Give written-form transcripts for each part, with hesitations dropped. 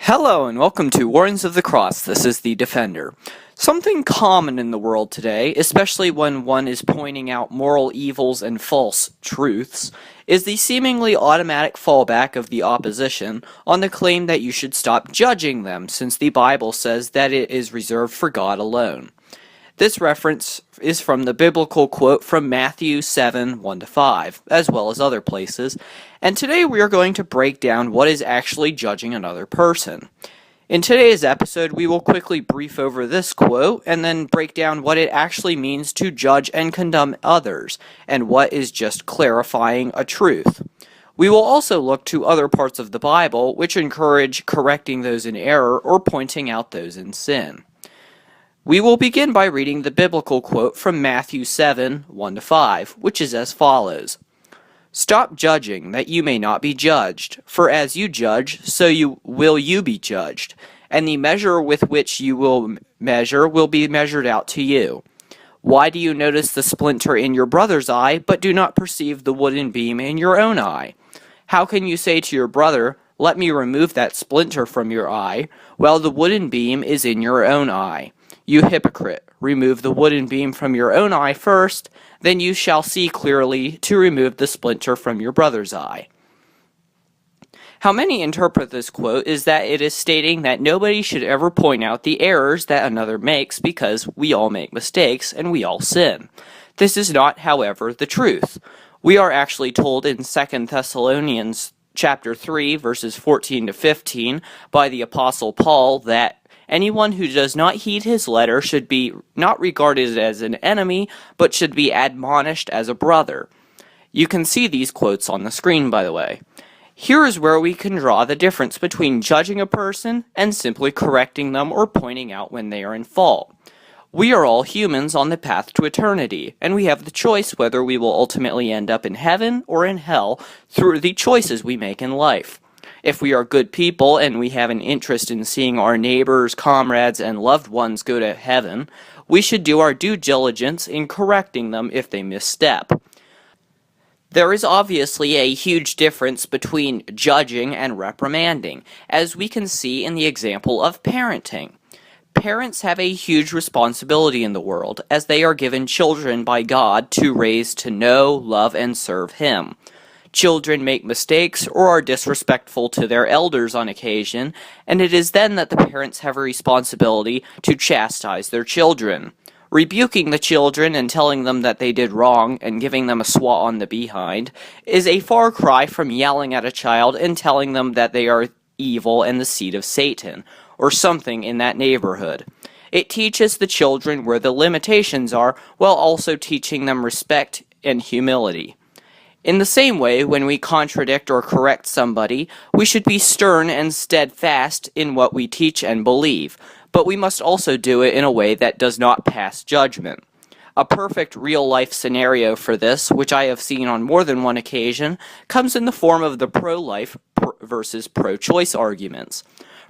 Hello and welcome to Wardens of the Cross. This is the Defender. Something common in the world today, especially when one is pointing out moral evils and false truths, is the seemingly automatic fallback of the opposition on the claim that you should stop judging them, since the Bible says that it is reserved for God alone. This reference is from the biblical quote from Matthew 7, 1-5, as well as other places, and today we are going to break down what is actually judging another person. In today's episode, we will quickly brief over this quote, and then break down what it actually means to judge and condemn others, and what is just clarifying a truth. We will also look to other parts of the Bible which encourage correcting those in error or pointing out those in sin. We will begin by reading the biblical quote from Matthew 7, 1-5, which is as follows. Stop judging, that you may not be judged. For as you judge, so you will be judged. And the measure with which you will measure will be measured out to you. Why do you notice the splinter in your brother's eye, but do not perceive the wooden beam in your own eye? How can you say to your brother, let me remove that splinter from your eye, while the wooden beam is in your own eye? You hypocrite, remove the wooden beam from your own eye first, then you shall see clearly to remove the splinter from your brother's eye. How many interpret this quote is that it is stating that nobody should ever point out the errors that another makes because we all make mistakes and we all sin. This is not, however, the truth. We are actually told in 2 Thessalonians chapter 3, verses 14-15 by the Apostle Paul that anyone who does not heed his letter should be not regarded as an enemy, but should be admonished as a brother. You can see these quotes on the screen, by the way. Here is where we can draw the difference between judging a person and simply correcting them or pointing out when they are in fault. We are all humans on the path to eternity, and we have the choice whether we will ultimately end up in heaven or in hell through the choices we make in life. If we are good people and we have an interest in seeing our neighbors, comrades, and loved ones go to heaven, we should do our due diligence in correcting them if they misstep. There is obviously a huge difference between judging and reprimanding, as we can see in the example of parenting. Parents have a huge responsibility in the world, as they are given children by God to raise to know, love, and serve Him. Children make mistakes or are disrespectful to their elders on occasion, and it is then that the parents have a responsibility to chastise their children. Rebuking the children and telling them that they did wrong and giving them a swat on the behind is a far cry from yelling at a child and telling them that they are evil and the seed of Satan, or something in that neighborhood. It teaches the children where the limitations are, while also teaching them respect and humility. In the same way, when we contradict or correct somebody, we should be stern and steadfast in what we teach and believe, but we must also do it in a way that does not pass judgment. A perfect real-life scenario for this, which I have seen on more than one occasion, comes in the form of the pro-life versus pro-choice arguments.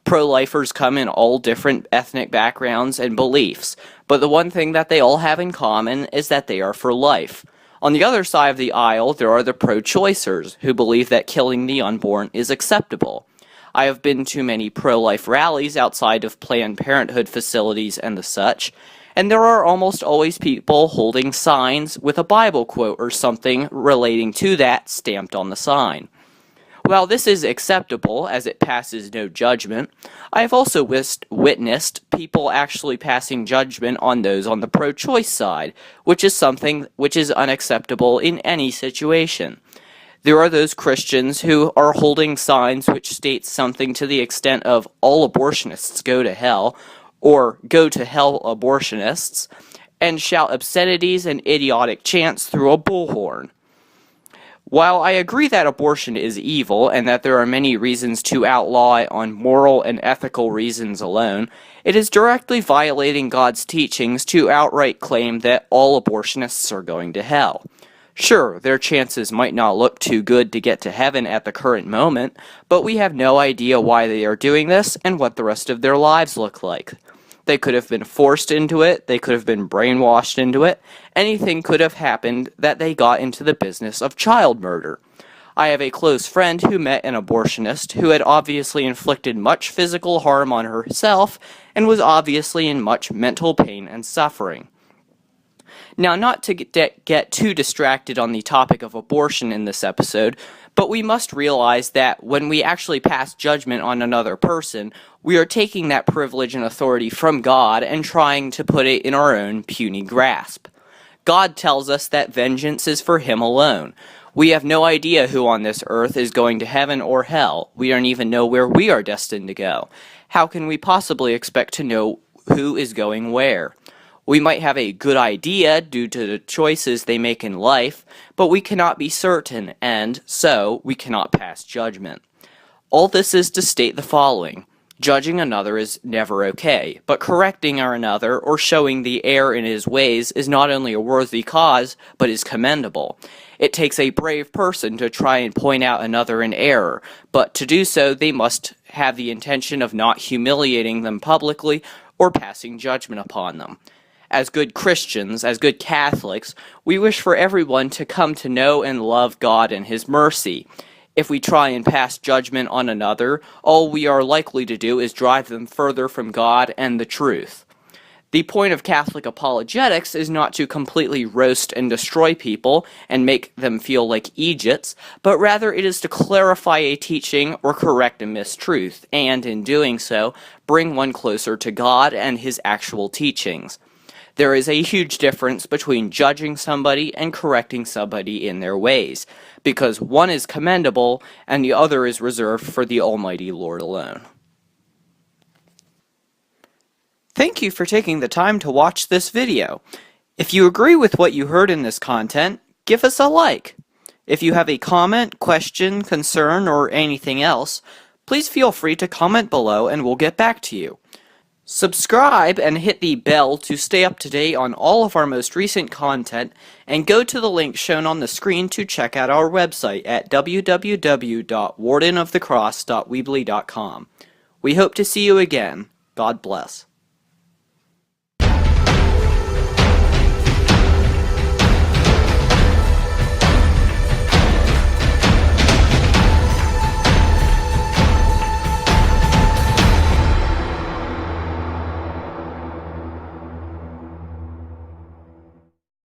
Pro-lifers come in all different ethnic backgrounds and beliefs, but the one thing that they all have in common is that they are for life. On the other side of the aisle, there are the pro-choicers, who believe that killing the unborn is acceptable. I have been to many pro-life rallies outside of Planned Parenthood facilities and the such, and there are almost always people holding signs with a Bible quote or something relating to that stamped on the sign. While this is acceptable, as it passes no judgment, I have also witnessed people actually passing judgment on those on the pro-choice side, which is something which is unacceptable in any situation. There are those Christians who are holding signs which state something to the extent of all abortionists go to hell, or go to hell abortionists, and shout obscenities and idiotic chants through a bullhorn. While I agree that abortion is evil and that there are many reasons to outlaw it on moral and ethical reasons alone, it is directly violating God's teachings to outright claim that all abortionists are going to hell. Sure, their chances might not look too good to get to heaven at the current moment, but we have no idea why they are doing this and what the rest of their lives look like. They could have been forced into it, they could have been brainwashed into it, anything could have happened that they got into the business of child murder. I have a close friend who met an abortionist who had obviously inflicted much physical harm on herself and was obviously in much mental pain and suffering. Now, not to get too distracted on the topic of abortion in this episode, but we must realize that when we actually pass judgment on another person, we are taking that privilege and authority from God and trying to put it in our own puny grasp. God tells us that vengeance is for Him alone. We have no idea who on this earth is going to heaven or hell. We don't even know where we are destined to go. How can we possibly expect to know who is going where? We might have a good idea due to the choices they make in life, but we cannot be certain, and so we cannot pass judgment. All this is to state the following. Judging another is never okay, but correcting another or showing the error in his ways is not only a worthy cause, but is commendable. It takes a brave person to try and point out another in error, but to do so they must have the intention of not humiliating them publicly or passing judgment upon them. As good Christians, as good Catholics, we wish for everyone to come to know and love God and His mercy. If we try and pass judgment on another, all we are likely to do is drive them further from God and the truth. The point of Catholic apologetics is not to completely roast and destroy people and make them feel like Egypts, but rather it is to clarify a teaching or correct a mistruth, and in doing so, bring one closer to God and His actual teachings. There is a huge difference between judging somebody and correcting somebody in their ways, because one is commendable and the other is reserved for the Almighty Lord alone. Thank you for taking the time to watch this video. If you agree with what you heard in this content, give us a like. If you have a comment, question, concern, or anything else, please feel free to comment below and we'll get back to you. Subscribe and hit the bell to stay up to date on all of our most recent content, and go to the link shown on the screen to check out our website at www.wardenofthecross.weebly.com. We hope to see you again. God bless.